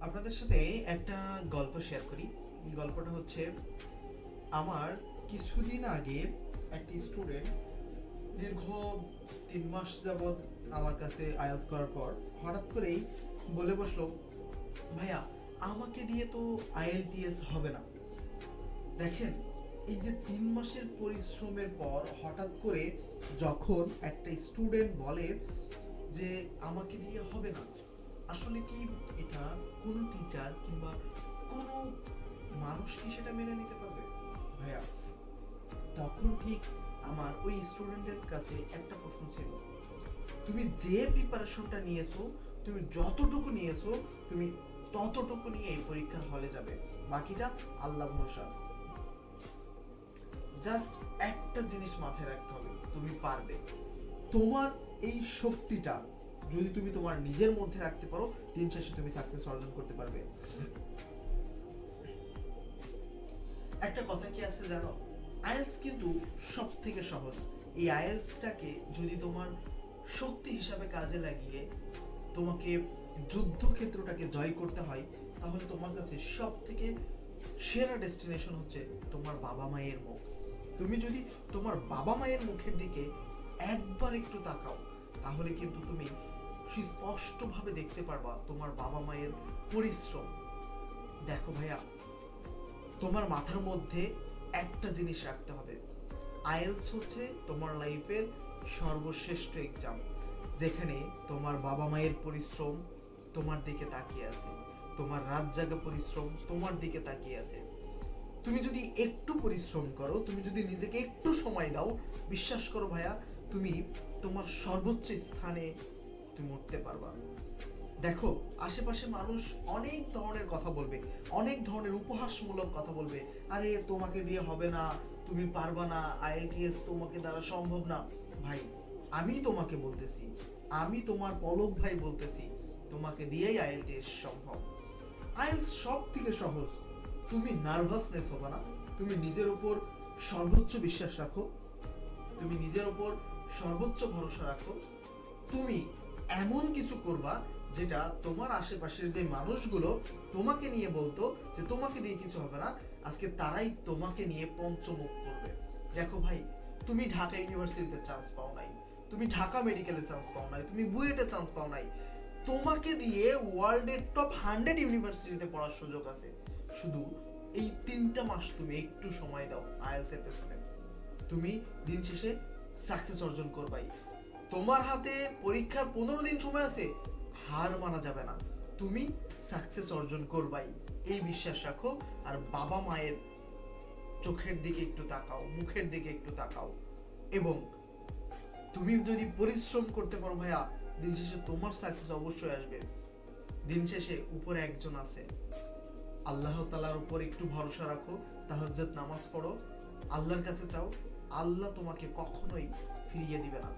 আপনাদের সাথে একটা গল্প শেয়ার করি। গল্পটা হচ্ছে, আমার কিছুদিন আগে একটি স্টুডেন্ট দীর্ঘ 3 মাস যাবৎ আমার কাছে আইএলটিএস করার পর হঠাৎ করেই বলে বসলো, ভাইয়া আমাকে দিয়ে তো আইএলটিএস হবে না। দেখেন, এই যে 3 মাসের পরিশ্রমের পর হঠাৎ করে যখন একটা স্টুডেন্ট বলে যে আমাকে দিয়ে হবে না, আসলে কি এটা কোনো টিচার কিংবা কোনো মানুষ কি সেটা মেনে নিতে পারবে? ভাইয়া, তখন ঠিক আমার ওই স্টুডেন্টের কাছে একটা প্রশ্ন ছিল, তুমি যে প্রিপারেশনটা নিয়েছো, তুমি যতটুকু নিয়েছো, তুমি ততটুকু নিয়ে এই পরীক্ষার হলে যাবে, বাকিটা আল্লাহ ভরসা। জাস্ট একটা জিনিস মাথায় রাখতে হবে, তুমি পারবে। তোমার এই শক্তিটা যদি তুমি তোমার নিজের মধ্যে রাখতে পারো, দিন শেষে তুমি সাকসেস অর্জন করতে পারবে। একটা কথা কি আছে জানো, আইএলটিএস কিন্তু সব থেকে সহজ। এই আইএলটিএসটাকে যদি তোমার শক্তি হিসাবে কাজে লাগিয়ে তোমাকে যুদ্ধক্ষেত্রটাকে জয় করতে হয়, তাহলে তোমার কাছে সব থেকে সেরা ডেস্টিনেশন হচ্ছে তোমার বাবা মায়ের মুখ। তুমি যদি তোমার বাবা মায়ের মুখের দিকে একবার একটু তাকাও, তাহলে কিন্তু তুমি সুস্পষ্টভাবে দেখতে পারবা তোমার বাবা মায়ের পরিশ্রম। দেখো ভাইয়া, তোমার মাথার মধ্যে একটা জিনিস রাখতে হবে, আইএলটিএস হচ্ছে তোমার লাইফের সর্বশ্রেষ্ঠ এক্সাম, যেখানে তোমার বাবা মায়ের পরিশ্রম তোমার দিকে তাকিয়ে আছে, তোমার রাত জাগা পরিশ্রম তোমার দিকে তাকিয়ে আছে। তুমি যদি একটু পরিশ্রম করো, তুমি যদি নিজেকে একটু সময় দাও, বিশ্বাস করো ভাইয়া, তুমি তোমার সর্বোচ্চ স্থানে তুমি উঠতে পারবা। দেখো, আশেপাশে মানুষ অনেক ধরনের কথা বলবে, অনেক ধরনের উপহাসমূলক কথা বলবে, আরে তোমাকে দিয়ে হবে না, তুমি পারবা না, আইএলটিএস তোমাকে দ্বারা সম্ভব না। ভাই, আমি তোমাকে বলতেছি, আমি তোমার পলক ভাই বলতেছি, তোমাকে দিয়েই আইএলটিএস সম্ভব। আইএলটিএস সব থেকে সহজ। তুমি নার্ভাসনেস হবে না, তুমি নিজের উপর সর্বোচ্চ বিশ্বাস রাখো, তুমি নিজের উপর সর্বোচ্চ ভরসা রাখো। তুমি এমন কিছু করবা যেটা তোমার আশেপাশের যে মানুষগুলো তোমাকে নিয়ে বলতো যে তোমাকে দিয়ে কিছু হবে না, আজকে তারাই তোমাকে নিয়ে পঞ্চমুখ করবে। দেখো ভাই, তুমি ঢাকা ইউনিভার্সিটিতে চান্স পাও নাই, তুমি ঢাকা মেডিকেলে চান্স পাও নাই, তুমি বুয়েটে চান্স পাও নাই, তোমাকে দিয়ে ওয়ার্ল্ডের টপ 100 ইউনিভার্সিটিতে পড়ার সুযোগ আছে। শুধু এই 3টা মাস তুমি একটু সময় দাও আইএলটিএস এর পেছনে, তুমি দিন শেষে সাকসেস অর্জন করবাই। তোমার হাতে পরীক্ষার 15 দিন সময় আছে, হার মানা যাবে না, তুমি সাকসেস অর্জন করবাই, এই বিশ্বাস রাখো। আর বাবা মায়ের চোখের দিকে একটু তাকাও, মুখের দিকে একটু তাকাও, এবং তুমি যদি পরিশ্রম করতে পারো ভাইয়া, দিন শেষে তোমার সাকসেস অবশ্যই আসবে। দিন শেষে উপরে একজন আছে, আল্লাহ তাআলার উপর একটু ভরসা রাখো, তাহাজ্জুদ নামাজ পড়ো, আল্লাহর কাছে চাও, আল্লাহ তোমাকে কখনোই ফিরিয়ে দিবে না।